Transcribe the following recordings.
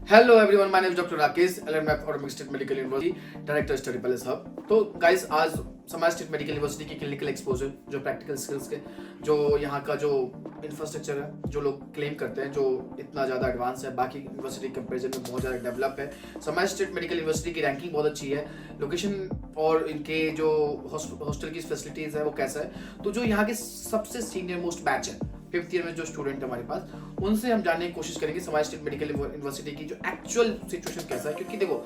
Hello everyone, my name is Dr. Rakesh, LMF और state medical university director study palace hub. तो guys आज समाज state medical university की clinical exposure, जो practical skills के, जो यहाँ का जो इंफ्रास्ट्रक्चर है, जो लोग क्लेम करते हैं, जो इतना ज़्यादा एडवांस है, बाकी यूनिवर्सिटी के कंपेरिजन में बहुत ज़्यादा डेवलप है। समाज स्टेट मेडिकल यूनिवर्सिटी की रैंकिंग बहुत अच्छी है, लोकेशन और इनके जो हॉस्टल की फैसिलिटीज़ है वो कैसा है। तो जो यहाँ के सबसे सीनियर मोस्ट बैच है, 5th ईयर में जो स्टूडेंट है हमारे पास, उनसे हम जानने की कोशिश करेंगे समाज स्टेट मेडिकल यूनिवर्सिटी की जो एक्चुअल सिचुएशन कैसा है। क्योंकि देखो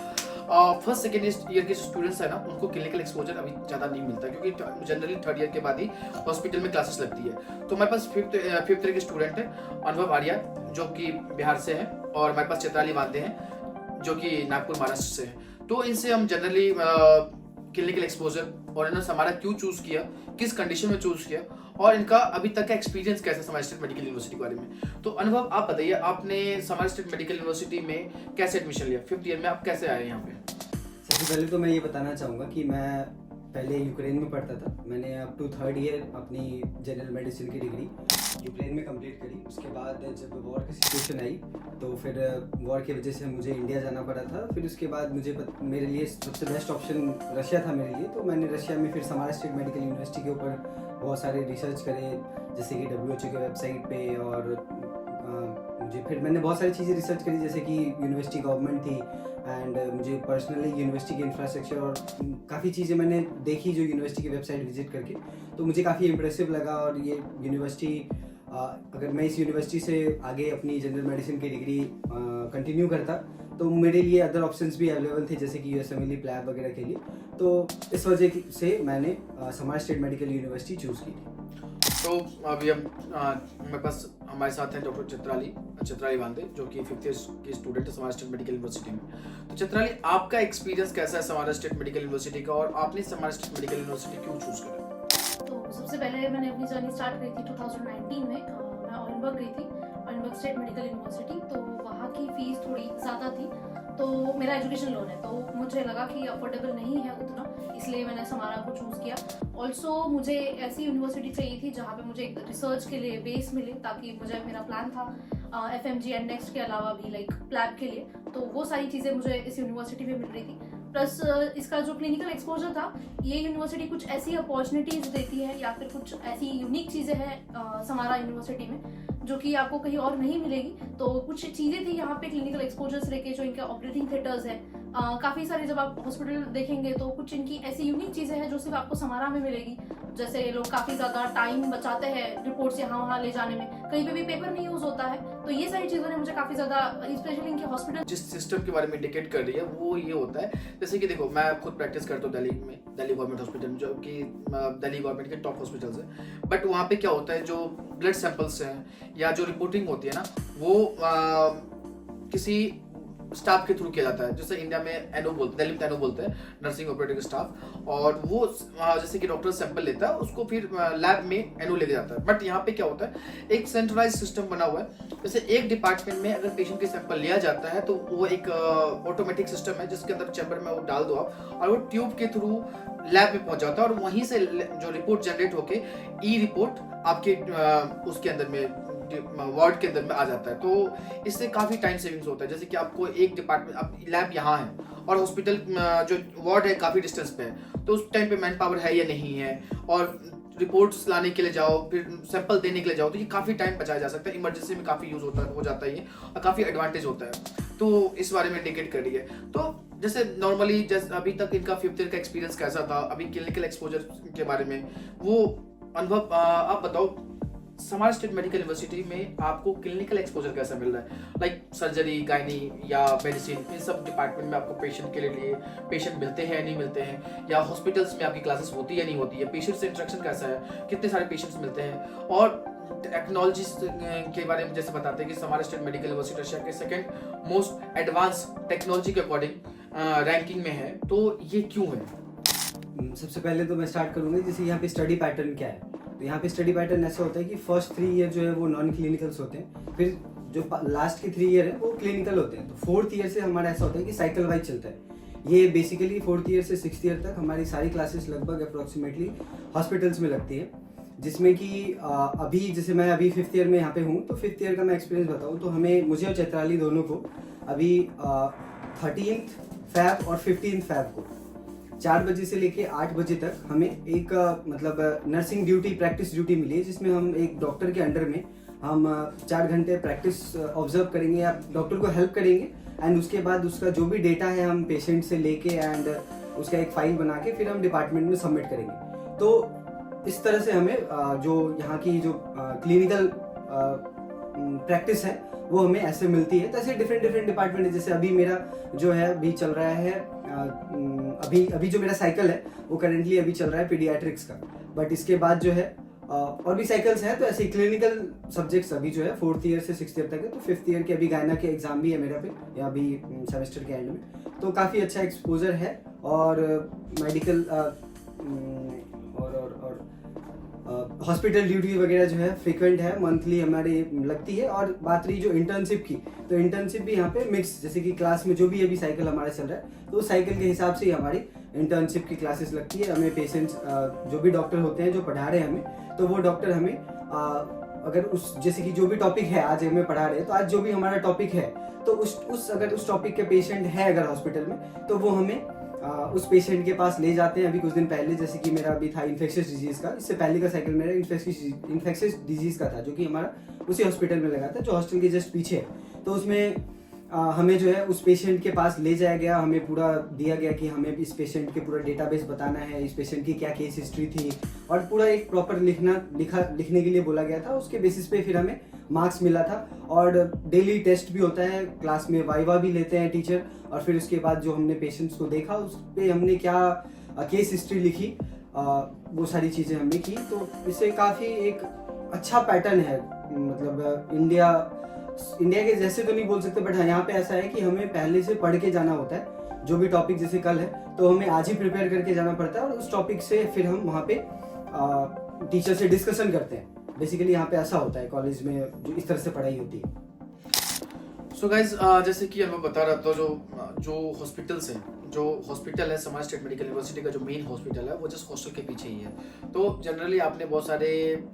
फर्स्ट सेकेंड ईयर के स्टूडेंट्स है ना, उनको क्लिनिकल एक्सपोजर अभी ज़्यादा नहीं मिलता, क्योंकि जनरली 3rd ईयर के बाद ही हॉस्पिटल में क्लासेस लगती है। तो हमारे पास 5th ईयर के स्टूडेंट है अनुभव आर्या, जो कि बिहार से है, और हमारे पास चैत्राली वांदे हैं, जो कि नागपुर महाराष्ट्र से है। तो इनसे हम जनरली क्लिनिकल एक्सपोजर और इन्होंने हमारा क्यों चूज़ किया, किस कंडीशन में चूज़ किया, और इनका अभी तक का एक्सपीरियंस कैसा समाज स्टेट मेडिकल यूनिवर्सिटी के बारे में। तो अनुभव, आप बताइए, आपने समाज स्टेट मेडिकल यूनिवर्सिटी में कैसे एडमिशन लिया? 5th ईयर में आप कैसे आए यहाँ पे? सबसे पहले तो मैं ये बताना चाहूँगा कि मैं पहले यूक्रेन में पढ़ता था। मैंने अप टू 3rd ईयर अपनी जनरल मेडिसिन की डिग्री यूक्रेन में कंप्लीट करी। उसके बाद जब वॉर की सिचुएशन आई तो फिर वॉर की वजह से मुझे इंडिया जाना पड़ा था। फिर उसके बाद मेरे लिए सबसे बेस्ट ऑप्शन रशिया था मेरे लिए। तो मैंने रशिया में फिर समाज स्टेट मेडिकल यूनिवर्सिटी के ऊपर बहुत सारे रिसर्च करे, जैसे कि WHO के वेबसाइट पे, और मैंने बहुत सारी चीज़ें रिसर्च करी, जैसे कि यूनिवर्सिटी गवर्नमेंट थी, एंड मुझे पर्सनली यूनिवर्सिटी के इंफ्रास्ट्रक्चर और काफ़ी चीज़ें मैंने देखी जो यूनिवर्सिटी की वेबसाइट विजिट करके, तो मुझे काफ़ी इम्प्रेसिव लगा। और ये यूनिवर्सिटी, अगर मैं इस यूनिवर्सिटी से आगे अपनी जनरल मेडिसिन की डिग्री कंटिन्यू करता तो मेरे लिए अदर ऑप्शंस भी अवेलेबल थे, जैसे कि USMLE प्लैब वगैरह के लिए। तो इस वजह से मैंने समाज स्टेट मेडिकल यूनिवर्सिटी चूज़ की थी। तो अभी हम हमारे पास हमारे साथ हैं डॉक्टर चैत्राली वांदे, जो कि 5th ईयर की स्टूडेंट है समाज स्टेट मेडिकल यूनिवर्सिटी में। तो चैत्राली, आपका एक्सपीरियंस कैसा है समाज स्टेट मेडिकल यूनिवर्सिटी का, और आपने समाज स्टेट मेडिकल यूनिवर्सिटी क्यों चूज करा? तो सबसे पहले मैंने अपनी जर्नी स्टार्ट करी थी 2019 में। मैं ऑलनबर्ग गई थी, ऑलनबर्ग स्टेट मेडिकल यूनिवर्सिटी। तो वहाँ की फीस थोड़ी ज़्यादा थी, तो मेरा एजुकेशन लोन है, तो मुझे लगा कि अफोर्डेबल नहीं है उतना, इसलिए मैंने समारा को चूज़ किया। ऑल्सो मुझे ऐसी यूनिवर्सिटी चाहिए थी जहाँ पे मुझे एक रिसर्च के लिए बेस मिले, ताकि मुझे मेरा प्लान था FMG एंड नेक्स्ट के अलावा भी लाइक प्लैब के लिए, तो वो सारी चीज़ें मुझे इस यूनिवर्सिटी में मिल रही थी। प्लस इसका जो क्लिनिकल एक्सपोजर था, ये यूनिवर्सिटी कुछ ऐसी अपॉर्चुनिटीज देती है या फिर कुछ ऐसी यूनिक चीज़ें हैं समारा यूनिवर्सिटी में जो कि आपको कहीं और नहीं मिलेगी। तो कुछ चीज़ें थी यहाँ पे क्लिनिकल एक्सपोजर से लेके, जो इनके ऑपरेटिंग थिएटर्स है, काफ़ी सारे जब आप हॉस्पिटल देखेंगे तो कुछ इनकी ऐसी यूनिक चीज़ें हैं जो सिर्फ आपको समारा में मिलेगी। जैसे लोग काफ़ी ज़्यादा टाइम बचाते हैं रिपोर्ट्स यहाँ वहाँ ले जाने में, कहीं पे भी पेपर नहीं यूज़ होता है। तो ये सारी चीज़ों ने मुझे काफ़ी ज़्यादा, स्पेशली इनके हॉस्पिटल जिस सिस्टम के बारे में इंडिकेट कर रही है वो ये होता है, जैसे कि देखो, मैं खुद प्रैक्टिस करता हूँ दिल्ली में, दिल्ली गवर्नमेंट हॉस्पिटल, जो कि दिल्ली गवर्नमेंट के टॉप हॉस्पिटल्स है। बट वहाँ पे क्या होता है, जो ब्लड सैंपल्स हैं या जो रिपोर्टिंग होती है ना, वो किसी स्टाफ के थ्रू किया जाता है। जैसे इंडिया में NO बोलते हैं, दिल्ली में NO बोलते हैं, नर्सिंग ऑपरेटिंग स्टाफ, और वो जैसे कि डॉक्टर सैंपल लेता है, उसको फिर लैब में NO लेके जाता है। बट यहाँ पे क्या होता है, एक सेंट्रलाइज सिस्टम बना हुआ है। जैसे एक डिपार्टमेंट में अगर पेशेंट के सैंपल लिया जाता है तो वो एक ऑटोमेटिक सिस्टम है, जिसके अंदर चैम्बर में वो डाल दो आप, और वो ट्यूब के थ्रू लैब में पहुंच जाता है, और वहीं से जो रिपोर्ट जनरेट होके रिपोर्ट आपके उसके अंदर में वार्ड के अंदर में आ जाता है। तो इससे काफ़ी टाइम सेविंग्स होता है। जैसे कि आपको एक डिपार्टमेंट, अब लैब यहाँ है और हॉस्पिटल जो वार्ड है काफ़ी डिस्टेंस पे है, तो उस टाइम पे मैन पावर है या नहीं है, और रिपोर्ट्स लाने के लिए जाओ, फिर सैंपल देने के लिए जाओ, तो ये काफ़ी टाइम बचाया जा सकता है। इमरजेंसी में काफ़ी यूज़ हो जाता है ये, और काफ़ी एडवांटेज होता है। तो इस बारे में इंडिकेट कर रही है। तो जैसे नॉर्मली, जैसे अभी तक इनका 5th ईयर का एक्सपीरियंस कैसा था, अभी क्लिनिकल एक्सपोजर के बारे में वो अनुभव आप बताओ। समाज स्टेट मेडिकल यूनिवर्सिटी में आपको क्लिनिकल एक्सपोजर कैसा मिल रहा है? लाइक सर्जरी, गायनी या मेडिसिन, इन सब डिपार्टमेंट में आपको पेशेंट के लिए पेशेंट मिलते हैं या नहीं मिलते हैं, या हॉस्पिटल्स में आपकी क्लासेस होती है या नहीं होती है, पेशेंट से इंटरेक्शन कैसा है, कितने सारे पेशेंट्स मिलते हैं, और टेक्नोलॉजी के बारे में जैसे बताते हैं कि समाज स्टेट मेडिकल यूनिवर्सिटी रशिया के 2nd मोस्ट एडवांस टेक्नोलॉजी के अकॉर्डिंग रैंकिंग में है। तो ये क्यों है? सबसे पहले तो मैं स्टार्ट करूँगा, जैसे यहाँ पे स्टडी पैटर्न क्या है। तो यहाँ पे स्टडी पैटर्न ऐसा होता है कि फर्स्ट 3 ईयर जो है वो नॉन क्लिनिकल्स होते हैं, फिर जो लास्ट के 3 ईयर है वो क्लिनिकल होते हैं। तो 4th ईयर से हमारा ऐसा होता है कि साइकिल वाइज चलता है। ये बेसिकली 4th ईयर से 6th ईयर तक हमारी सारी क्लासेस लगभग अप्रोक्सीमेटली हॉस्पिटल्स में लगती है, जिसमें कि अभी जैसे मैं अभी 5th ईयर में यहाँ पे हूँ, तो 5th ईयर का मैं एक्सपीरियंस बताऊँ तो मुझे और चैत्राली दोनों को अभी 13 फैब और 15 फैब को 4 बजे से लेके 8 बजे तक हमें एक मतलब नर्सिंग ड्यूटी, प्रैक्टिस ड्यूटी मिली है, जिसमें हम एक डॉक्टर के अंडर में हम 4 घंटे प्रैक्टिस ऑब्जर्व करेंगे या डॉक्टर को हेल्प करेंगे। एंड उसके बाद उसका जो भी डेटा है हम पेशेंट से लेके एंड उसका एक फाइल बना के फिर हम डिपार्टमेंट में सबमिट करेंगे। तो इस तरह से हमें जो यहाँ की जो क्लिनिकल प्रैक्टिस है वो हमें ऐसे मिलती है। तो ऐसे डिफरेंट डिपार्टमेंट है। जैसे अभी मेरा जो है अभी चल रहा है अभी जो मेरा साइकिल है वो करेंटली अभी चल रहा है पीडियाट्रिक्स का, बट इसके बाद जो है और भी साइकिल्स हैं। तो ऐसे क्लिनिकल सब्जेक्ट्स अभी जो है 4th ईयर से 6th ईयर तक है। तो 5th ईयर के अभी गायना के एग्जाम भी है मेरा पे या अभी सेमेस्टर के एंड में। तो काफ़ी अच्छा एक्सपोजर है और मेडिकल और हॉस्पिटल ड्यूटी वगैरह जो है फ्रीक्वेंट है, मंथली हमारी लगती है। और बात रही जो इंटर्नशिप की, तो इंटर्नशिप भी यहाँ पे मिक्स, जैसे कि क्लास में जो भी अभी साइकिल हमारा चल रहा है तो उस साइकिल के हिसाब से ही हमारी इंटर्नशिप की क्लासेस लगती है। हमें पेशेंट्स जो भी डॉक्टर होते हैं जो पढ़ा रहे हैं हमें, तो वो डॉक्टर हमें अगर उस जैसे कि जो भी टॉपिक है आज हमें पढ़ा रहे हैं, तो आज जो भी हमारा टॉपिक है तो अगर उस टॉपिक के पेशेंट है अगर हॉस्पिटल में, तो वो हमें उस पेशेंट के पास ले जाते हैं। अभी कुछ दिन पहले जैसे कि मेरा अभी था इन्फेक्शियस डिजीज का, इससे पहले का साइकिल मेरा इन्फेक्शियस डिजीज का था, जो कि हमारा उसी हॉस्पिटल में लगा था जो हॉस्टल के जस्ट पीछे है। तो उसमें हमें जो है उस पेशेंट के पास ले जाया गया, हमें पूरा दिया गया कि हमें इस पेशेंट के पूरा डेटाबेस बताना है, इस पेशेंट की क्या केस हिस्ट्री थी, और पूरा एक प्रॉपर लिखने के लिए बोला गया था। उसके बेसिस पे फिर हमें मार्क्स मिला था। और डेली टेस्ट भी होता है, क्लास में वाइवा भी लेते हैं टीचर, और फिर उसके बाद जो हमने पेशेंट्स को देखा उस पर हमने क्या केस हिस्ट्री लिखी, वो सारी चीज़ें हमने की। तो इससे काफ़ी एक अच्छा पैटर्न है। मतलब इंडिया के जैसे तो नहीं बोल सकते, बट हाँ यहाँ पे ऐसा है कि हमें पहले से पढ़ के जाना होता है। जो भी टॉपिक जैसे कल है तो हमें आज ही प्रिपेयर करके जाना पड़ता है, और उस टॉपिक से फिर हम वहाँ पे टीचर से डिस्कशन करते हैं। बेसिकली यहाँ पे ऐसा होता है कॉलेज में, जो इस तरह से पढ़ाई होती है। सो गाइज, जैसे कि मैं बता रहा था, जो हॉस्पिटल्स हैं, जो हॉस्पिटल है समाज स्टेट मेडिकल यूनिवर्सिटी का जो मेन हॉस्पिटल है वो जस्ट हॉस्टल के पीछे ही है। तो जनरली आपने बहुत सारे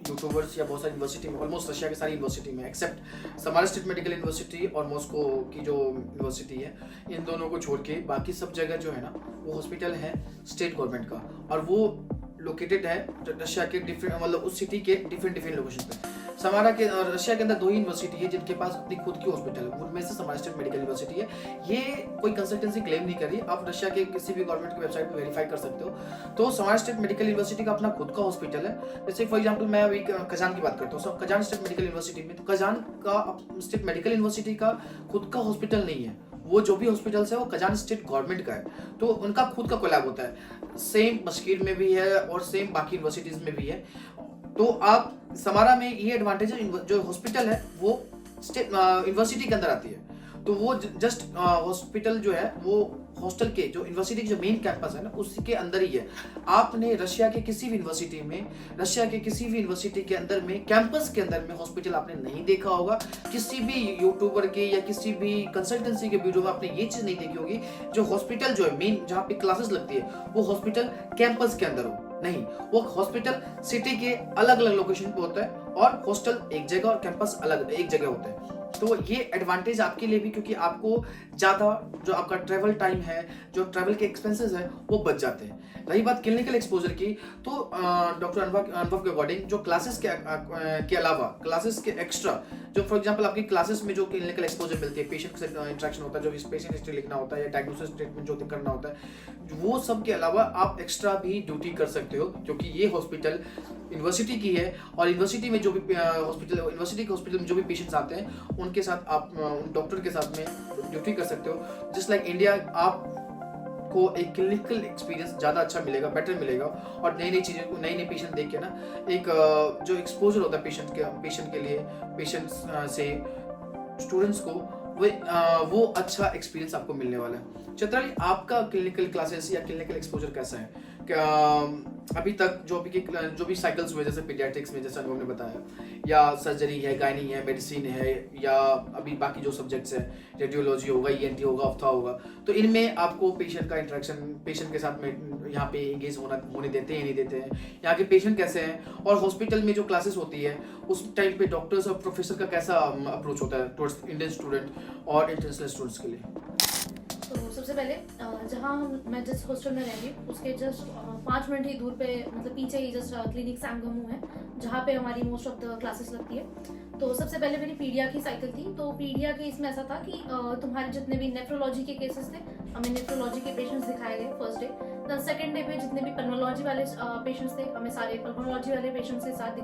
यूट्यूबर्स या बहुत सारी यूनिवर्सिटी में, ऑलमोस्ट रशिया की सारी यूनिवर्सिटी में एक्सेप्ट समाज स्टेट मेडिकल यूनिवर्सिटी और मॉस्को की जो यूनिवर्सिटी है, इन दोनों को छोड़ के बाकी सब जगह जो है ना वो हॉस्पिटल है स्टेट गवर्नमेंट का, और वो लोकेटेड है रशिया के डिफरेंट, मतलब उस सिटी के डिफरेंट लोकेशन पे। समारा के रशिया के अंदर 2 ही यूनिवर्सिटी है जिनके पास अपनी खुद की हॉस्पिटल है, उनमें से समाज स्टेट मेडिकल यूनिवर्सिटी है। ये कोई कंसल्टेंसी क्लेम नहीं कर रही, आप रशिया के किसी भी गवर्नमेंट की वेबसाइट पे वेरीफाई कर सकते हो। तो समाज स्टेट मेडिकल यूनिवर्सिटी का अपना खुद का हॉस्पिटल है। जैसे फॉर एग्जांपल मैं अभी कजान की बात करता हूँ, कजान स्टेट मेडिकल यूनिवर्सिटी में, तो कजान का स्टेट मेडिकल यूनिवर्सिटी का खुद का हॉस्पिटल नहीं है। वो जो भी हॉस्पिटल्स है वो कजान स्टेट गवर्नमेंट का है, तो उनका खुद का कोलैब होता है। सेम मस्कीर में भी है और सेम बाकी यूनिवर्सिटीज में भी है। तो आप समारा में ये एडवांटेज है, जो हॉस्पिटल है वो स्टेट यूनिवर्सिटी के अंदर आती है, तो वो जस्ट हॉस्पिटल जो है वो हॉस्टल के जो यूनिवर्सिटी की जो मेन कैंपस है ना उसी के अंदर ही है। आपने रशिया के किसी भी यूनिवर्सिटी में, रशिया के किसी भी यूनिवर्सिटी के अंदर में, कैंपस के अंदर में हॉस्पिटल आपने नहीं देखा होगा। किसी भी यूट्यूबर के या किसी भी कंसल्टेंसी के वीडियो में आपने ये चीज नहीं देखी होगी, जो हॉस्पिटल जो है मेन जहाँ पे क्लासेस लगती है वो हॉस्पिटल कैंपस के अंदर हो। नहीं, वो हॉस्पिटल सिटी के अलग अलग लोकेशन पे होता है, और हॉस्टल एक जगह और कैंपस अलग एक जगह होता है। तो ये एडवांटेज आपके लिए भी, क्योंकि आपको ज़्यादा जो आपका ट्रैवल टाइम है, जो ट्रैवल के एक्सपेंसेस है वो बच जाते हैं। रही बात क्लिनिकल एक्सपोजर की, तो डॉक्टर अनुभव के अकॉर्डिंग जो क्लासेस के अलावा, क्लासेस के एक्स्ट्रा, जो फॉर एग्जांपल आपकी क्लासेस में जो क्लिनिकल एक्सपोजर मिलती है, पेशेंट से इंटरेक्शन होता है, जो पेशेंट हिस्ट्री लिखना होता है या डायग्नोसिस ट्रीटमेंट जो करना होता है, वो सब के अलावा आप एक्स्ट्रा भी ड्यूटी कर सकते हो, क्योंकि ये हॉस्पिटल यूनिवर्सिटी की है। और यूनिवर्सिटी में जो भी यूनिवर्सिटी के हॉस्पिटल में जो भी पेशेंट्स आते हैं उनके साथ आप डॉक्टर के साथ में ड्यूटी कर सकते हो। जस्ट लाइक इंडिया, आपको एक क्लिनिकल एक्सपीरियंस ज़्यादा अच्छा मिलेगा, बेटर मिलेगा, और नई नई चीज़ें को, नई नई पेशेंट देख के ना एक जो एक्सपोजर होता है पेशेंट के लिए, पेशेंट्स से स्टूडेंट्स को, वो अच्छा एक्सपीरियंस आपको मिलने वाला है। चित्राली, आपका क्लिनिकल क्लासेस या क्लिनिकल एक्सपोजर कैसा है? अभी तक जो भी साइकिल्स हुए जैसे पीडियाट्रिक्स में जैसे अनुभव ने बताया, या सर्जरी है, गायनी है, मेडिसिन है, या अभी बाकी जो सब्जेक्ट्स हैं, रेडियोलॉजी होगा, ईएनटी होगा, ऑप्था होगा, तो इनमें आपको पेशेंट का इंटरेक्शन, पेशेंट के साथ में यहाँ पे एंगेज होने देते हैं, नहीं देते हैं, यहाँ के पेशेंट कैसे हैं, और हॉस्पिटल में जो क्लासेस होती है उस टाइम पे डॉक्टर्स और प्रोफेसर का कैसा अप्रोच होता है टुवर्ड्स इंडियन स्टूडेंट और इंटरनेशनल स्टूडेंट्स के लिए। तो सबसे पहले जहाँ मैं जिस हॉस्टल में रह रही हूँ उसके जस्ट 5 मिनट ही दूर पे, मतलब पीछे ही जस्ट क्लिनिक सैंगमू है जहाँ पे हमारी मोस्ट ऑफ द क्लासेस लगती है। तो सबसे पहले मेरी पीडिया की साइकिल थी। तो पीडिया के इसमें ऐसा था कि तुम्हारे जितने भी नेफ्रोलॉजी के केसेस थे हमें नेफ्रोलॉजी के पेशेंट्स दिखाए गए first day. The second day पे जितने भी पल्मोलॉजी वाले पेशेंट्स थे हमें सारे पल्मोलॉजी वाले पेशेंट्स के साथ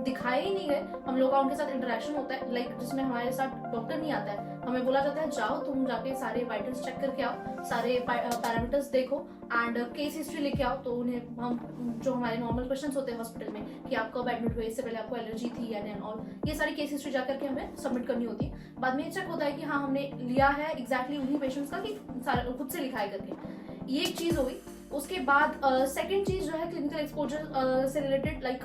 दिखाए ही नहीं गए, हम लोग का उनके साथ इंटरेक्शन होता है, लाइक जिसमें हमारे साथ डॉक्टर नहीं आता है, हमें बोला जाता है जाओ तुम जाके सारे वाइटल्स चेक करके आओ, सारे पैरामीटर्स देखो एंड केस हिस्ट्री लेके आओ। तो उन्हें हम जो हमारे नॉर्मल क्वेश्चंस होते हैं हॉस्पिटल में कि आप कब एडमिट हुए, इससे पहले आपको एलर्जी थी या नहीं, और ये सारी केस हिस्ट्री जाकर के हमें सबमिट करनी होती है। बाद में ये चेक होता है कि हाँ हमने लिया है एग्जैक्टली उन्हीं पेशेंट्स का कि खुद से लिखाई करके, ये एक चीज़ हो गई। उसके बाद सेकंड चीज जो है क्लिनिकल एक्सपोजर से रिलेटेड, लाइक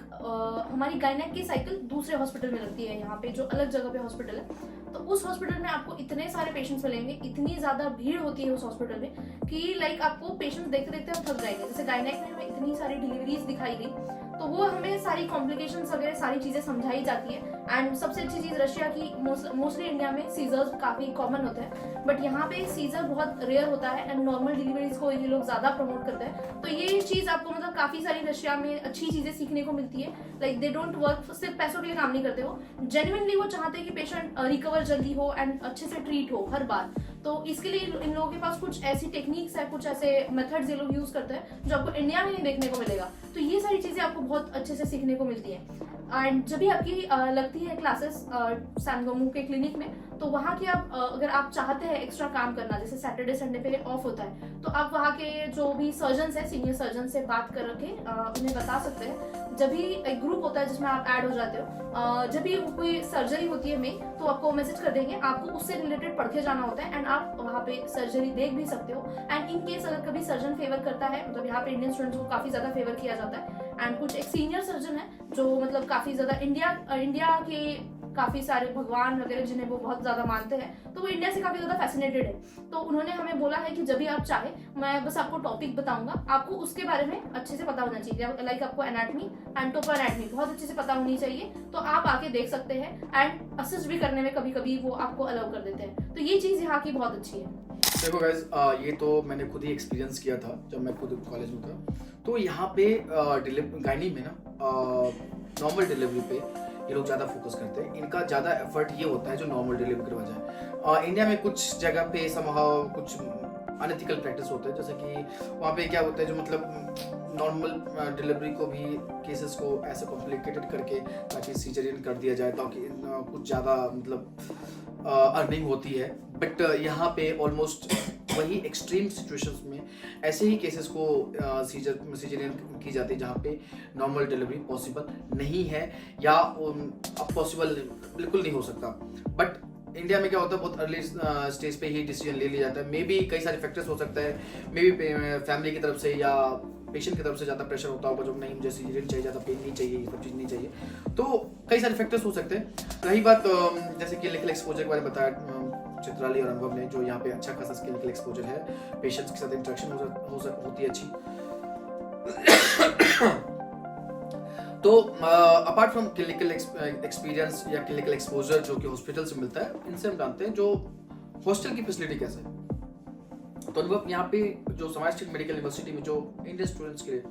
हमारी गायनेक की साइकिल दूसरे हॉस्पिटल में लगती है यहाँ पे जो अलग जगह पे हॉस्पिटल है। तो उस हॉस्पिटल में आपको इतने सारे पेशेंट्स मिलेंगे, इतनी ज्यादा भीड़ होती है उस हॉस्पिटल में कि लाइक आपको पेशेंट्स देखते देखते हम थक जाएंगे। जैसे गायनेक में हमें इतनी सारी डिलीवरीज दिखाई गई तो वो हमें सारी कॉम्प्लिकेशंस वगैरह सारी चीजें समझाई जाती है। एंड सबसे अच्छी चीज रशिया की, मोस्टली इंडिया में सीजर्स काफी कॉमन होते हैं बट यहाँ पे सीजर बहुत रेयर होता है एंड नॉर्मल डिलीवरीज को ये लोग ज्यादा प्रमोट करते हैं। तो ये चीज आपको मतलब काफी सारी रशिया में अच्छी चीजें सीखने को मिलती है। लाइक दे डोंट वर्क, सिर्फ पैसों के लिए काम नहीं करते, वो जेन्युइनली वो चाहते हैं कि पेशेंट रिकवर जल्दी हो एंड अच्छे से ट्रीट हो हर बार। तो इसके लिए इन लोगों के पास कुछ ऐसी टेक्निक्स है, कुछ ऐसे मेथड्स ये लोग यूज करते हैं जो आपको इंडिया में नहीं देखने को मिलेगा। तो ये सारी चीजें आपको बहुत अच्छे से सीखने को मिलती है। एंड जब भी आपकी लगती है क्लासेस सैंगमू के क्लिनिक में, तो वहाँ की आप अगर आप चाहते हैं एक्स्ट्रा काम करना, जैसे सैटरडे संडे पे ऑफ होता है, तो आप वहाँ के जो भी सर्जन है, सीनियर सर्जन से बात करके उन्हें बता सकते हैं। जब भी एक ग्रुप होता है जिसमें आप ऐड हो जाते हो, जब भी कोई सर्जरी होती है में, तो आपको मैसेज कर देंगे, आपको उससे रिलेटेड पढ़ के जाना होता है एंड आप वहाँ पे सर्जरी देख भी सकते हो। एंड इन केस अगर कभी सर्जन फेवर करता है, मतलब यहाँ पे इंडियन स्टूडेंट्स को काफी ज्यादा फेवर किया जाता है। एंड कुछ एक सीनियर सर्जन है जो मतलब काफी ज्यादा इंडिया के काफी सारे भगवान वगैरह जिन्हें वो बहुत ज्यादा मानते हैं, तो वो इंडिया से काफी ज्यादा फैसिनेटेड है। तो उन्होंने हमें बोला है कि जब भी आप चाहे, मैं बस आपको टॉपिक बताऊंगा, आपको उसके बारे में अच्छे से पता होना चाहिए। लाइक आपको एनाटमी एंड टोपो एनाटमी बहुत अच्छे से पता होनी चाहिए, तो आप आके देख सकते हैं एंड असिस्ट भी करने में कभी कभी वो आपको अलाउ कर देते हैं। तो ये चीज यहाँ की बहुत अच्छी है। देखो गाइज, ये तो मैंने खुद ही एक्सपीरियंस किया था जब मैं खुद कॉलेज में था। तो यहाँ पे गायनी में ना नॉर्मल डिलीवरी पे ये लोग ज़्यादा फोकस करते हैं, इनका ज़्यादा एफर्ट ये होता है जो नॉर्मल डिलीवरी करवा जाए। इंडिया में कुछ जगह पे समहाउ कुछ अनएथिकल प्रैक्टिस होता है, जैसे कि वहाँ पे क्या होता है जो मतलब नॉर्मल डिलीवरी को भी केसेस को ऐसे कॉम्प्लिकेटेड करके ताकि सीजरियन कर दिया जाए, ताकि कुछ ज़्यादा मतलब अर्निंग होती है। बट यहाँ पे ऑलमोस्ट वही एक्सट्रीम सिचुएशंस में ऐसे ही केसेस को सीजरियन की जाती है जहाँ पे नॉर्मल डिलीवरी पॉसिबल नहीं है या पॉसिबल बिल्कुल नहीं हो सकता। बट इंडिया में क्या होता है, बहुत अर्ली स्टेज पे ही डिसीजन ले लिया जाता है। मे बी कई सारे फैक्टर्स हो सकता है, मे बी फैमिली की तरफ से या पेशेंट की तरफ से ज़्यादा प्रेशर होता होगा, जो नहीं मुझे सीजरियन चाहिए, ज़्यादा पेन नहीं चाहिए, ये सब चीज़ नहीं चाहिए, तो कई सारे फैक्टर्स हो सकते हैं। रही बात जैसे क्लिनिकल एक्सपोजर के बारे में बताया चित्राली और अनुभव ने, जो यहाँ पे अच्छा खासा क्लिनिकल एक्सपोजर है, पेशेंट्स के साथ इंटरेक्शन होती है अच्छी। तो अपार्ट फ्रॉम क्लिनिकल एक्सपीरियंस या क्लिनिकल एक्सपोजर जो कि हॉस्पिटल से मिलता है, इनसे हम जानते हैं जो हॉस्टल की फैसिलिटी कैसे है। तो अनुभव, यहाँ पे जो समाज स्टेट मेडिकल यूनिवर्सिटी में जो इंडियन स्टूडेंट्स के लिए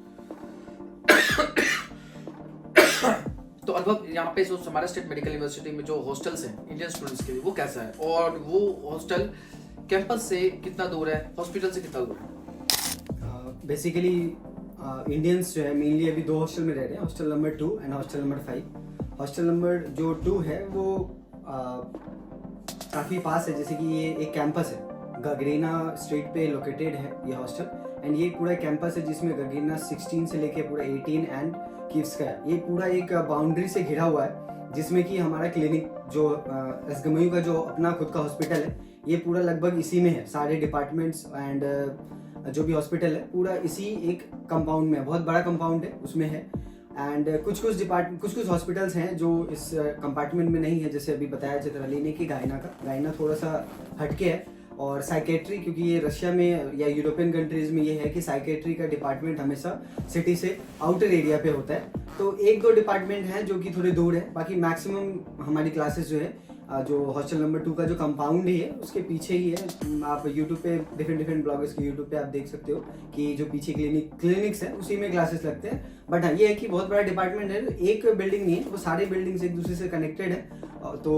तो अनुभव, यहाँ पे जो समाज स्टेट मेडिकल यूनिवर्सिटी में जो हॉस्टल्स हैं इंडियन स्टूडेंट्स के लिए, वो कैसा है, और वो हॉस्टल कैंपस से कितना दूर है, हॉस्पिटल से कितना दूर है? बेसिकली इंडियंस जो है मेनली अभी 2 हॉस्टल में रह रहे हैं, hostel number 2 and hostel number 5। Hostel number जो 2 है वो काफ़ी पास है, जैसे कि ये एक कैंपस है, गगरेना स्ट्रीट पे लोकेटेड है ये हॉस्टल। एंड ये पूरा कैंपस है जिसमें गगरेना 16 से लेके पूरा 18 एंड किव्स्का है, ये पूरा एक बाउंड्री से घिरा हुआ है, जिसमें कि हमारा क्लिनिक जो एसगमयू का जो अपना खुद का हॉस्पिटल है, ये पूरा लगभग इसी में है। सारे डिपार्टमेंट्स एंड जो भी हॉस्पिटल है पूरा इसी एक कंपाउंड में है, बहुत बड़ा कंपाउंड है उसमें है। एंड कुछ हॉस्पिटल्स हैं जो इस कंपार्टमेंट में नहीं है, जैसे अभी बताया चित्राली ने कि गायना थोड़ा सा हटके है। और साइकेट्री, क्योंकि ये रशिया में या यूरोपियन कंट्रीज में ये है कि साइकेट्री का डिपार्टमेंट हमेशा सिटी से आउटर एरिया पे होता है। तो 1-2 डिपार्टमेंट हैं जो कि थोड़े दूर है, बाकी मैक्सिमम हमारी क्लासेस जो है जो हॉस्टल नंबर 2 का जो कंपाउंड है उसके पीछे ही है। आप यूट्यूब पे डिफरेंट ब्लॉगर्स के यूट्यूब पे आप देख सकते हो कि जो पीछे क्लिनिक्स हैं उसी में क्लासेस लगते हैं। बट हाँ, ये है कि बहुत बड़ा डिपार्टमेंट है, एक बिल्डिंग नहीं है, वो सारे बिल्डिंग्स एक दूसरे से कनेक्टेड है। तो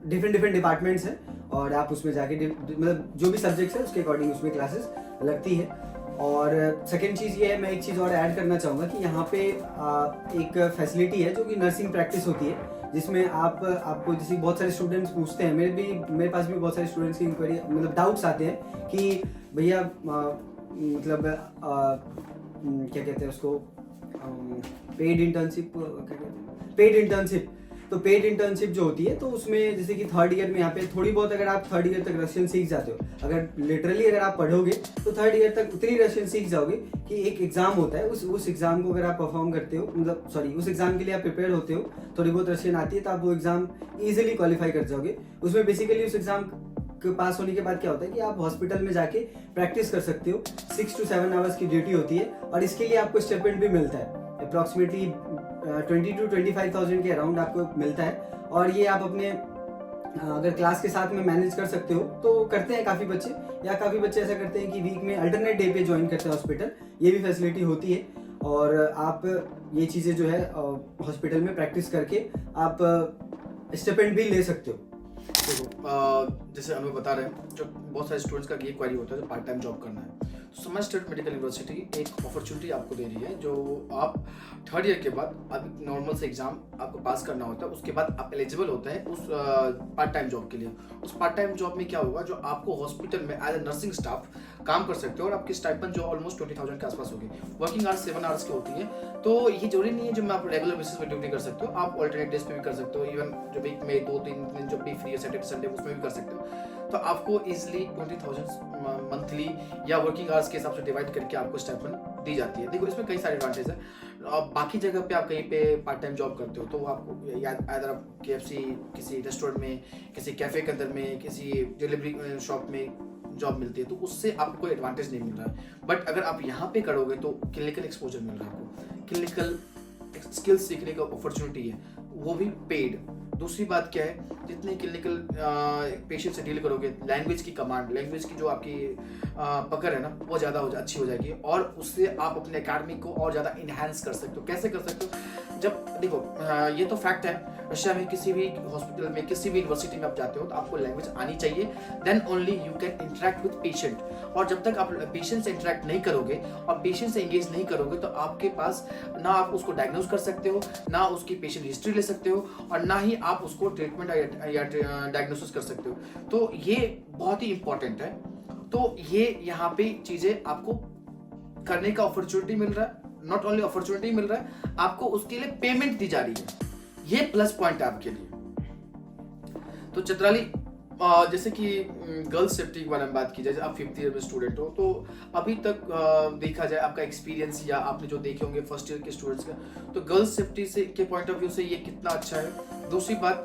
डिफरेंट डिपार्टमेंट्स हैं और आप उसमें जाके मतलब जो भी सब्जेक्ट्स है उसके अकॉर्डिंग उसमें क्लासेस लगती है। और सेकेंड चीज़ ये है, मैं एक चीज़ और ऐड करना चाहूँगा कि यहाँ पे एक फैसिलिटी है जो कि नर्सिंग प्रैक्टिस होती है, जिसमें आपको जैसे बहुत सारे स्टूडेंट्स पूछते हैं, मेरे पास भी बहुत सारे स्टूडेंट्स की इंक्वायरी मतलब डाउट्स आते हैं कि भैया मतलब क्या कहते हैं उसको, पेड इंटर्नशिप। तो पेड इंटर्नशिप जो होती है तो उसमें जैसे कि 3rd ईयर में यहाँ पे थोड़ी बहुत अगर आप 3rd ईयर तक रशियन सीख जाते हो, अगर लिटरली अगर आप पढ़ोगे तो 3rd ईयर तक उतनी रशियन सीख जाओगे कि एक एग्जाम होता है, उस एग्जाम को अगर आप परफॉर्म करते हो, मतलब सॉरी उस एग्जाम के लिए आप प्रिपेयर होते हो, थोड़ी बहुत रशियन आती है तो आप वो एग्जाम ईजिली क्वालिफाई कर जाओगे। उसमें बेसिकली उस एग्जाम के पास होने के बाद क्या होता है कि आप हॉस्पिटल में जाके प्रैक्टिस कर सकते हो। 6 to 7 आवर्स की ड्यूटी होती है और इसके लिए आपको स्टिपेंड भी मिलता है, अप्रॉक्सीमेटली 20 to 25,000 के अराउंड आपको मिलता है। और ये आप अपने अगर क्लास के साथ में मैनेज कर सकते हो तो करते हैं काफ़ी बच्चे, या काफ़ी बच्चे ऐसा करते हैं कि वीक में अल्टरनेट डे पे ज्वाइन करते हैं हॉस्पिटल, ये भी फैसिलिटी होती है। और आप ये चीज़ें जो है हॉस्पिटल में प्रैक्टिस करके आप स्टिपेंड भी ले सकते हो। देखो जैसे हमें बता रहे हैं, जो बहुत सारे स्टूडेंट्स का ये क्वेरी होता है जो पार्ट टाइम जॉब करना है, तो समर स्टेट मेडिकल यूनिवर्सिटी एक अपॉर्चुनिटी आपको दे रही है। जो आप 3rd ईयर के बाद अब नॉर्मल से एग्जाम आपको पास करना होता है, उसके बाद आप एलिजिबल होता है उस पार्ट टाइम जॉब के लिए। उस पार्ट टाइम जॉब में क्या होगा, जो आपको हॉस्पिटल में एज ए नर्सिंग स्टाफ काम कर सकते हो और आपकी स्टाइपेंड जो ऑलमोस्ट 20,000 के आसपास होगी। वर्किंग आवर्स 7 आवर्स की होती है, तो ये जरूरी नहीं है जो मैं आप रेगुलर बेसिस पे ड्यूटी कर सकते हो, आप ऑल्टरनेट डेज पे भी कर सकते हो, इवन जो वीक में 2-3 दिन जब भी फ्री है सैटरडे संडे उसमें भी कर सकते हो। तो आपको इजिली 20,000 मंथली या वर्किंग आवर्स के हिसाब से डिवाइड करके आपको स्टाइपेंड दी जाती है। देखो इसमें कई सारे एडवांटेज है। बाकी जगह पे आप कहीं पे पार्ट टाइम जॉब करते हो तो आपको या अगर आप KFC किसी रेस्टोरेंट में, किसी कैफे के अंदर में, किसी डिलीवरी शॉप में जॉब मिलती है तो उससे आपको कोई एडवांटेज नहीं मिल रहा है। बट अगर आप यहाँ पे करोगे तो क्लिनिकल एक्सपोजर मिल रहा है आपको, क्लिनिकल स्किल्स सीखने का अपॉर्चुनिटी है, वो भी पेड। दूसरी बात क्या है, जितने क्लिनिकल पेशेंट से डील करोगे, लैंग्वेज की कमांड, लैंग्वेज की जो आपकी पकड़ है ना वो ज़्यादा अच्छी हो जाएगी और उससे आप अपने एकेडमिक को और ज़्यादा इन्हांस कर सकते हो। कैसे कर सकते हो, जब देखो ये तो फैक्ट है, रशिया में किसी भी हॉस्पिटल में, किसी भी यूनिवर्सिटी में आप जाते हो तो आपको लैंग्वेज आनी चाहिए, then only you can interact with patient. और जब तक आप पेशेंट से इंटरेक्ट नहीं करोगे और पेशेंट से एंगेज नहीं करोगे तो आपके पास ना आप उसको डायग्नोज कर सकते हो, ना उसकी पेशेंट हिस्ट्री ले सकते हो और ना ही आप उसको ट्रीटमेंट या डायग्नोसिस कर सकते हो। तो ये बहुत ही इंपॉर्टेंट है। तो ये यहाँ पे चीजें आपको करने का अपॉर्चुनिटी मिल रहा है, नॉट ओनली अपॉर्चुनिटी मिल रहा है, आपको उसके लिए पेमेंट दी जा रही है, ये प्लस पॉइंट है आपके लिए। तो चित्राली जैसे कि गर्ल्स सेफ्टी के बारे में बात की जाए, आप 5th ईयर में स्टूडेंट हो तो अभी तक देखा जाए आपका एक्सपीरियंस या आपने जो देखे होंगे 1st ईयर के स्टूडेंट्स का, तो गर्ल्स सेफ्टी से के पॉइंट ऑफ व्यू से ये कितना अच्छा है, दूसरी बात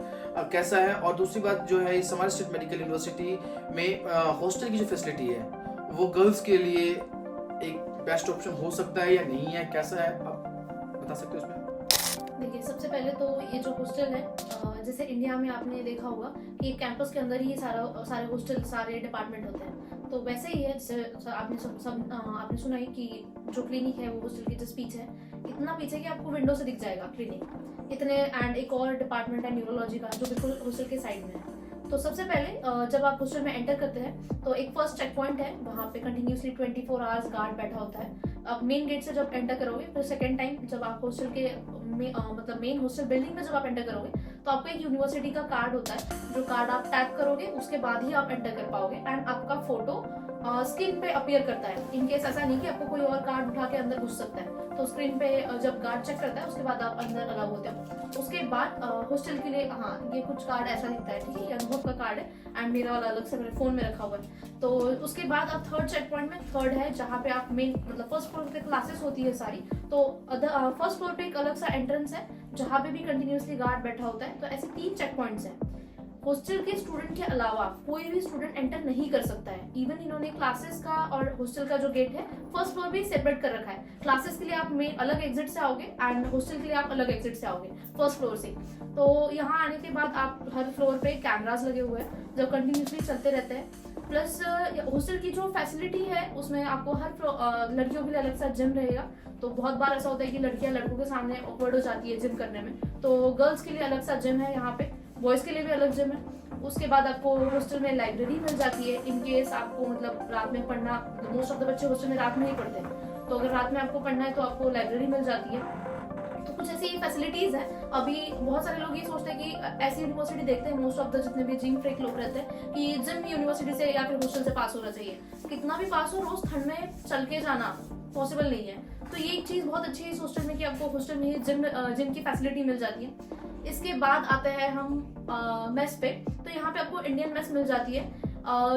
कैसा है, और दूसरी बात जो है समर स्टेट मेडिकल यूनिवर्सिटी में हॉस्टल की जो फैसिलिटी है वो गर्ल्स के लिए एक बेस्ट ऑप्शन हो सकता है या नहीं है, कैसा है आप बता सकते हो उसमें? देखिए सबसे पहले तो ये जो हॉस्टल है, जैसे इंडिया में आपने देखा होगा कि कैंपस के अंदर ही सारे हॉस्टल, सारे डिपार्टमेंट होते हैं, तो वैसे ही है। जैसे आपने सुना ही कि जो क्लिनिक है वो हॉस्टल के जस्ट पीछे है, इतना पीछे कि आपको विंडो से दिख जाएगा क्लिनिक इतने। एंड एक और डिपार्टमेंट है न्यूरोलॉजी का जो बिल्कुल हॉस्टल के साइड में है। तो सबसे पहले जब आप हॉस्टल में एंटर करते हैं तो एक फर्स्ट चेक पॉइंट है, वहाँ पे कंटिन्यूसली 24 आवर्स गार्ड बैठा होता है। आप मेन गेट से जब एंटर करोगे फिर सेकेंड टाइम जब आप हॉस्टल के मतलब मेन हॉस्टल बिल्डिंग में जब आप एंटर करोगे तो आपको एक यूनिवर्सिटी का कार्ड होता है, जो कार्ड आप टैप करोगे उसके बाद ही आप एंटर कर पाओगे एंड आपका फोटो स्क्रीन पे अपीयर करता है। इन केस ऐसा नहीं कि आपको कोई और कार्ड उठा के अंदर घुस सकता है, तो स्क्रीन पे जब गार्ड चेक करता है उसके बाद आप अंदर अलाउ होते हो। उसके बाद हॉस्टल के लिए हाँ ये कुछ कार्ड ऐसा दिखता है, ठीक है, ये अनुभव का कार्ड है एंड मेरा वाला अलग से मेरे फोन में रखा हुआ है। तो उसके बाद आप थर्ड चेक पॉइंट में, थर्ड है जहाँ पे आप मेन मतलब फर्स्ट फ्लोर पे क्लासेस होती है सारी, तो फर्स्ट फ्लोर पे एक अलग सा एंट्रेंस है जहाँ पे भी कंटिन्यूसली गार्ड बैठा होता है। तो ऐसे 3 चेक पॉइंट्स हैं। हॉस्टल के स्टूडेंट के अलावा कोई भी स्टूडेंट एंटर नहीं कर सकता है। इवन इन्होंने क्लासेस का और हॉस्टल का जो गेट है फर्स्ट फ्लोर पे सेपरेट कर रखा है। क्लासेस के लिए आप मेन अलग एग्जिट से आओगे एंड हॉस्टल के लिए आप अलग एग्जिट से आओगे फर्स्ट फ्लोर से। तो यहाँ आने के बाद आप हर फ्लोर पे कैमरास लगे हुए हैं जो कंटिन्यूसली चलते रहते हैं। प्लस हॉस्टल की जो फैसिलिटी है उसमें आपको हर लड़कियों के लिए अलग सा जिम रहेगा। तो बहुत बार ऐसा होता है कि लड़कियां लड़कों के सामने ऑकवर्ड हो जाती है जिम करने में, तो गर्ल्स के लिए अलग सा जिम है यहाँ पे, बॉयज़ के लिए भी अलग जिम है। उसके बाद आपको हॉस्टल में लाइब्रेरी मिल जाती है इन केस आपको मतलब रात में पढ़ना, मोस्ट ऑफ द बच्चे हॉस्टल में रात में ही पढ़ते हैं, तो अगर रात में आपको पढ़ना है तो आपको लाइब्रेरी मिल जाती है। तो कुछ ऐसी फैसिलिटीज है। अभी बहुत सारे लोग ये सोचते हैं कि ऐसी यूनिवर्सिटी देखते हैं मोस्ट ऑफ द जितने भी जिम फ्रीक लोग रहते हैं कि जिम यूनिवर्सिटी से या फिर हॉस्टल से पास होना चाहिए। कितना भी पास हो, रोज ठंड में चल के जाना पॉसिबल नहीं है। तो ये एक चीज बहुत अच्छी है इस हॉस्टल में कि आपको हॉस्टल में ही जिम की फैसिलिटी मिल जाती है। इसके बाद आते हैं हम मेस पे। तो यहाँ पे आपको इंडियन मेस मिल जाती है।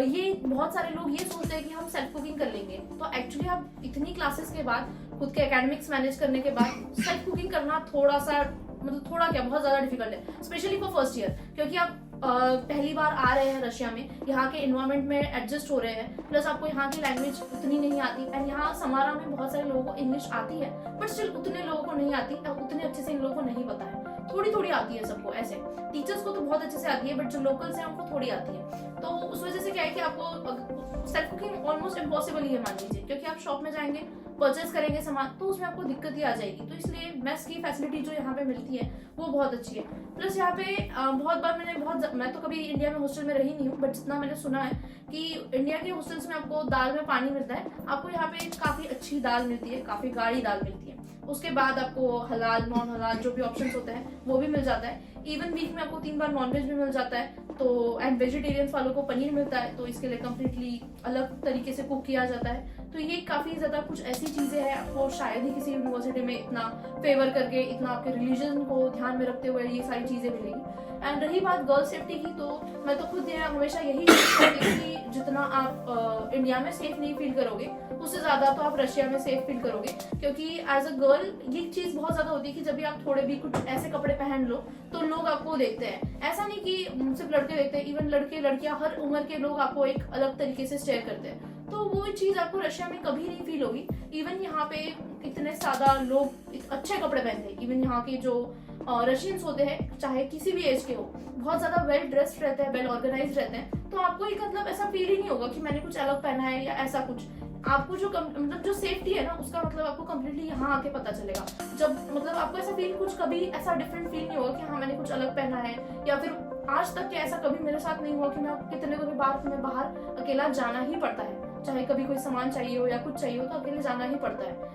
ये बहुत सारे लोग ये सोचते हैं कि हम सेल्फ कुकिंग कर लेंगे, तो एक्चुअली आप इतनी क्लासेस के बाद खुद के एकेडमिक्स मैनेज करने के बाद सेल्फ कुकिंग करना थोड़ा सा मतलब थोड़ा क्या बहुत ज्यादा डिफिकल्ट है, स्पेशली फॉर फर्स्ट ईयर, क्योंकि आप पहली बार आ रहे हैं रशिया में, यहाँ के इन्वायरमेंट में एडजस्ट हो रहे हैं, प्लस आपको यहाँ की लैंग्वेज उतनी नहीं आती एंड यहाँ समारा में बहुत सारे लोगों को इंग्लिश आती है बट स्टिल उतने लोगों को नहीं आती, उतने अच्छे से इन लोगों को नहीं पता है। थोड़ी थोड़ी आती है सबको, ऐसे टीचर्स को तो बहुत अच्छे से आती है बट जो लोकल्स हैं उनको थोड़ी आती है। तो उस वजह से क्या है कि आपको सेल्फ कुकिंग ऑलमोस्ट इम्पॉसिबल ही है मान लीजिए, क्योंकि आप शॉप में जाएंगे परचेज करेंगे सामान तो उसमें आपको दिक्कत ही आ जाएगी। तो इसलिए मेस की फैसिलिटी जो यहाँ पे मिलती है वो बहुत अच्छी है। प्लस यहाँ पे बहुत बार मैं तो कभी इंडिया में हॉस्टल में रही नहीं हूँ बट जितना मैंने सुना है कि इंडिया के हॉस्टल्स में आपको दाल में पानी मिलता है, आपको यहाँ पे काफी अच्छी दाल मिलती है, काफी गाढ़ी दाल मिलती है। उसके बाद आपको हलाल नॉन हलाल जो भी ऑप्शंस होते हैं वो भी मिल जाता है। इवन वीक में आपको 3 बार नॉनवेज भी मिल जाता है। तो एंड वेजिटेरियंस वालों को पनीर मिलता है, तो इसके लिए कम्प्लीटली अलग तरीके से कुक किया जाता है। तो ये काफी ज्यादा कुछ ऐसी चीजें हैं आपको शायद ही किसी यूनिवर्सिटी में इतना फेवर करके, इतना आपके रिलीजन को ध्यान में रखते हुए ये सारी चीजें मिलेगी। एंड रही बात गर्ल सेफ्टी की, तो मैं तो खुद हमेशा यही कहती हूँ कि जितना आप इंडिया में सेफ नहीं फील करोगे उससे ज्यादा तो आप रशिया में सेफ फील करोगे, क्योंकि एज अ गर्ल ये चीज बहुत ज्यादा होती है कि जब भी आप थोड़े भी कुछ ऐसे कपड़े पहन लो तो लोग आपको देखते हैं। ऐसा नहीं कि सिर्फ लड़के देखते हैं, इवन लड़के लड़कियां हर उम्र के लोग आपको एक अलग तरीके से स्टेयर करते हैं। तो वो चीज आपको रशिया में कभी नहीं फील होगी। इवन यहाँ पे इतने ज्यादा लोग अच्छे कपड़े पहनते हैं, इवन यहाँ के जो रशियंस होते हैं चाहे किसी भी एज के हो, बहुत ज्यादा वेल ड्रेस्ड रहते हैं, वेल ऑर्गेनाइज रहते हैं। तो आपको एक मतलब ऐसा फील ही नहीं होगा कि मैंने कुछ अलग पहना है या ऐसा कुछ। आपको जो मतलब जो सेफ्टी है ना उसका मतलब आपको कम्प्लीटली यहाँ आके पता चलेगा। जब मतलब आपको ऐसा फील कुछ कभी ऐसा डिफरेंट फील नहीं होगा कि हाँ मैंने कुछ अलग पहना है, या फिर आज तक के ऐसा कभी मेरे साथ नहीं हुआ कि मैं कितने को भी बार में बाहर अकेला जाना ही पड़ता है, चाहे कभी कोई सामान चाहिए हो या कुछ चाहिए हो तो अकेले जाना ही पड़ता है।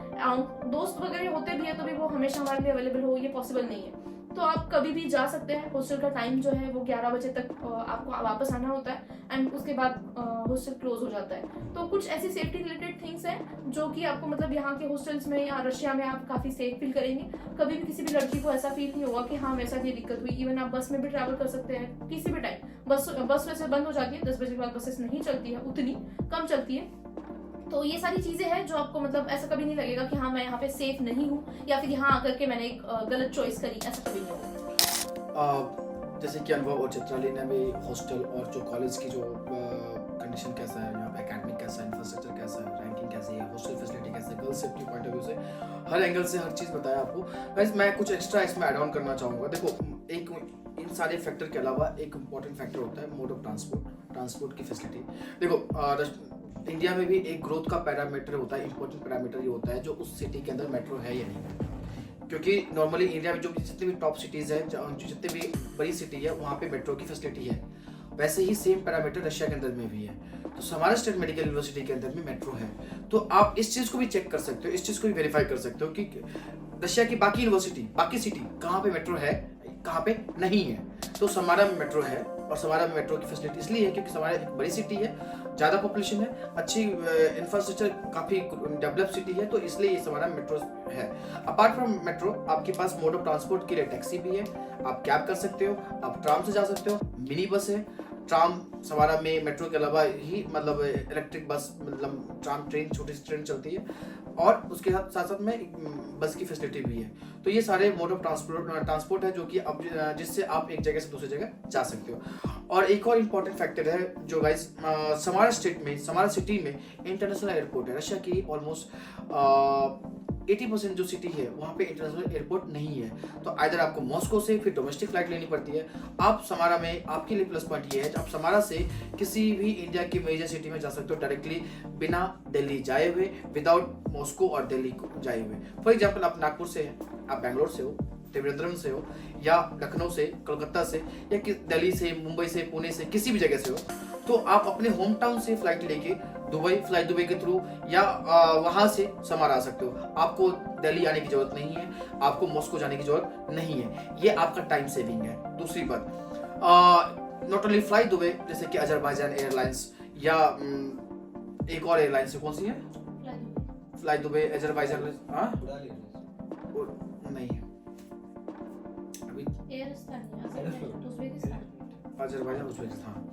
दोस्त वगैरह होते भी है तो भी वो हमेशा हमारे लिए अवेलेबल हो ये पॉसिबल नहीं है। तो आप कभी भी जा सकते हैं। हॉस्टल का टाइम जो है वो 11 बजे तक आपको वापस आना होता है एंड उसके बाद हॉस्टल क्लोज हो जाता है। तो कुछ ऐसी सेफ्टी रिलेटेड थिंग्स हैं जो कि आपको मतलब यहाँ के हॉस्टल्स में या रशिया में आप काफी सेफ फील करेंगे। कभी भी किसी भी लड़की को ऐसा फील नहीं होगा कि हाँ मेरे साथ ये दिक्कत हुई। इवन आप बस में भी ट्रैवल कर सकते हैं किसी भी टाइम। बस वैसे बंद हो जाती है 10 बजे के बाद, बसेस नहीं चलती है, उतनी कम चलती है। तो ये सारी चीजें हैं जो आपको मतलब ऐसा कभी नहीं लगेगा कि हाँ मैं यहाँ पे सेफ नहीं हूँ या फिर यहाँ आकर के मैंने एक गलत चॉइस करी, ऐसा कभी नहीं होगा। जैसे कि अनुभव और चित्राली ने भी हॉस्टल और जो कॉलेज की जो कंडीशन कैसा है, यहाँ पे एकेडमिक कैसा है, इंफ्रास्ट्रक्चर कैसा है, रैंकिंग कैसी है, हॉस्टल फैसिलिटी कैसे है, girl safety point of view से हर एंगल से हर चीज़ बताया आपको। वैसे मैं कुछ एक्स्ट्रा इसमें ऐड ऑन करना चाहूँगा। देखो एक इन सारे फैक्टर के अलावा एक इम्पॉर्टेंट फैक्टर होता है मोड ऑफ ट्रांसपोर्ट की फैसिलिटी। देखो इंडिया में भी एक ग्रोथ का पैरामीटर होता है, इंपॉर्टेंट पैरामीटर ये होता है जो उस सिटी के अंदर मेट्रो है या नहीं। क्योंकि नॉर्मली इंडिया में जो जितनी भी टॉप सिटीज़ है, जितनी भी बड़ी सिटी है वहाँ पे मेट्रो की फैसिलिटी है। वैसे ही सेम पैरामीटर रशिया के अंदर में भी है। हमारा स्टेट मेडिकल यूनिवर्सिटी के अंदर में मेट्रो है, तो आप इस चीज़ को भी चेक कर सकते हो, इस चीज़ को भी वेरीफाई कर सकते हो कि रशिया की बाकी यूनिवर्सिटी, बाकी सिटी कहाँ पे मेट्रो है, कहाँ पे नहीं है। तो समारा में मेट्रो है, और समारा में मेट्रो की फैसिलिटी इसलिए है क्योंकि समारा एक बड़ी सिटी है, ज़्यादा पॉपुलेशन है, अच्छी इंफ्रास्ट्रक्चर, काफ़ी डेवलप सिटी है, तो इसलिए ये समारा में मेट्रो है। अपार्ट फ्रॉम मेट्रो आपके पास मोड ऑफ ट्रांसपोर्ट के लिए टैक्सी भी है, आप कैब कर सकते हो, आप ट्राम से जा सकते हो, मिनी बस है, ट्राम समारा में मेट्रो के अलावा ही मतलब इलेक्ट्रिक बस, मतलब ट्राम ट्रेन, छोटी सी ट्रेन चलती है, और उसके साथ साथ में बस की फैसिलिटी भी है। तो ये सारे मोड ऑफ ट्रांसपोर्ट है जो कि अब जिससे आप एक जगह से दूसरी जगह जा सकते हो। और एक और इम्पॉर्टेंट फैक्टर है जो गाइस, समारा स्टेट में, समारा सिटी में इंटरनेशनल एयरपोर्ट है। रशिया की ऑलमोस्ट 80% जो सिटी है वहाँ पे इंटरनेशनल एयरपोर्ट नहीं है, तो आइदर आपको मॉस्को से फिर डोमेस्टिक फ्लाइट लेनी पड़ती है। आप समारा में, आपके लिए प्लस पॉइंट ये है, आप समारा से किसी भी इंडिया की मेजर सिटी में जा सकते हो डायरेक्टली, बिना दिल्ली जाए हुए, विदाउट मॉस्को और दिल्ली को जाए हुए। फॉर एग्जाम्पल, आप नागपुर से हैं, आप बैंगलोर से हो, त्रिवेंद्रम से हो, या लखनऊ से, कलकत्ता से, या दिल्ली से, मुंबई से, पुणे से, किसी भी जगह से हो, तो आप अपने होम टाउन से फ्लाइट लेके दुबई, फ्लाई दुबई के थ्रू, या वहां से समारा आ सकते हो। आपको दिल्ली आने की जरूरत नहीं है, आपको मॉस्को जाने की जरूरत नहीं है। ये आपका टाइम सेविंग है। दूसरी बात, नॉट ओनली फ्लाई दुबई, जैसे कि अजरबैजान एयरलाइंस, या एक और एयरलाइंस है, कौन सी है, फ्लाई दुबई, अजरबैजान, नहीं है अभी, अजरबैजान, उज्बेकिस्तान।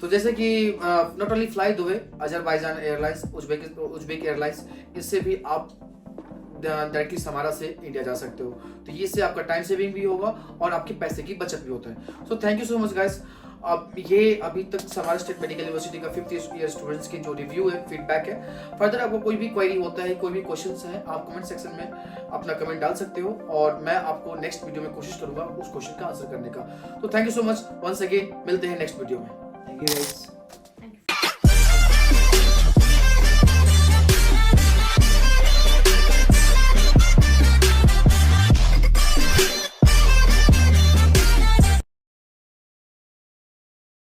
तो जैसे कि not only fly Dubai, Azerbaijan airlines, Uzbek airlines, इससे भी आप डायरेक्टली समारा से इंडिया जा सकते हो। तो ये से आपका टाइम सेविंग भी होगा और आपके पैसे की बचत भी होता है। So thank you so much guys. अब ये अभी तक समारा स्टेट मेडिकल यूनिवर्सिटी का 5th ईयर स्टूडेंट्स की जो रिव्यू है, फीडबैक है। फर्दर आपको कोई भी क्वेरी होता है, कोई भी क्वेश्चंस है, आप कमेंट सेक्शन में अपना कमेंट डाल सकते हो, और मैं आपको नेक्स्ट वीडियो में कोशिश करूंगा उस क्वेश्चन का आंसर करने का। तो thank you so much once again, मिलते हैं नेक्स्ट वीडियो में। Thank you guys.